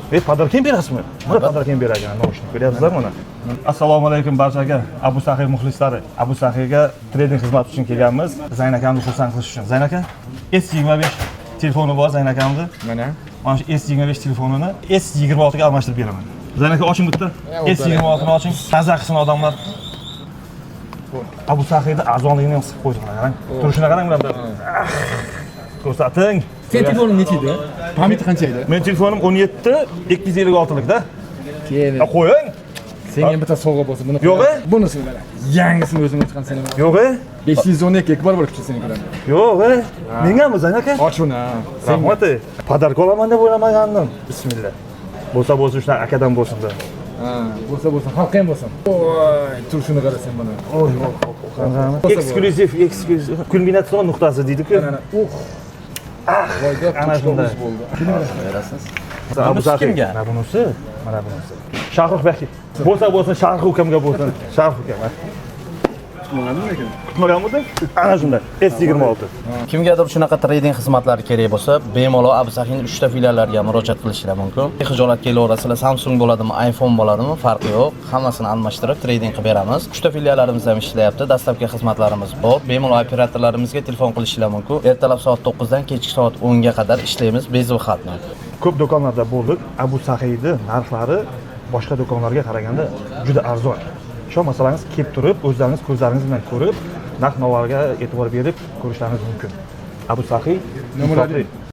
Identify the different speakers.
Speaker 1: Podarka ham berasizmi? Mana podarka ham beragan, naushnik ko'ryapsizlar mana. Assalomu alaykum barchaga. Abu Sahiy muxlislari. Abu Sahiyga trading xizmati uchun kelganmiz. Zayn akamni xursand qilish uchun. Zayn aka, S25 telefoni bor Zayn akamni. Mana shu S25 telefonini S26 ga almashtirib beraman. Zayn aka oching bitta. S26 ni oching. Taza qilsin odamlar. Abu Sahiyda arzonligini ham qilib qo'ydim, qarang. Turishini qarang bular. Ko'rsating.
Speaker 2: Sen telefoning necha edi? Pamyati qancha edi?
Speaker 1: Men telefonim 17 256 likda.
Speaker 2: Keling.
Speaker 1: Qo'ying.
Speaker 2: Senga bitta sovg'a bo'lsin. Buni
Speaker 1: Yo'q.
Speaker 2: Bunisi mana. Yangisini o'zing chiqqan sen.
Speaker 1: Yo'q.
Speaker 2: 512 ekbar bo'lib chiqdi sening bilan.
Speaker 1: Yo'q. Mengami Zayn aka?
Speaker 2: Och uni.
Speaker 1: Rahmat. Podarka olaman deb o'ylamagandim. Bismillah. Bo'lsa shular akadan bo'lsin-da.
Speaker 2: Bo'lsa xalq ham bo'lsin. Voy, turishini qarasang buni.
Speaker 1: Oy, eksklyuziv. Kulminatsion nuqtasi deydi-ku.
Speaker 2: Voyga
Speaker 1: ana shunday
Speaker 2: bo'ldi.
Speaker 3: Berasiz.
Speaker 1: Abu Sahiy. Mana bunisi. Shahrux Baki. Bo'lsa Shahrux ukamga bo'lsin. Shahrux ukam. Kutmaganmiding? Ana shunday. S26.
Speaker 3: Kimgadir shunaqa trading xizmatlari kerak bo'lsa, bemalol Abu Sahiyning 3 ta filiallariga murojaat qilishlari mumkin. Xijolat kelaverasizlar, Samsung bo'ladimi, iPhone bo'ladimi, farqi yo'q. Hammasini almashtirib trading qilib beramiz. 3 ta filiallarimiz ham ishlayapti. Dastlabki xizmatlarimiz bor. Bemalol operatorlarimizga telefon qilishlari mumkin. Ertalab soat 9 dan kechki soat 10 ga qadar ishlaymiz bezov xatni.
Speaker 1: Ko'p do'konlarda bo'ldik. Abu Sahiyning narxlari boshqa do'konlarga qaraganda juda arzon. Ishonmasangiz kelib turib, o'zlaringiz ko'zlaringiz bilan ko'rib, narx-navoga e'tibor berib ko'rishlaringiz mumkin. Abu Sahiy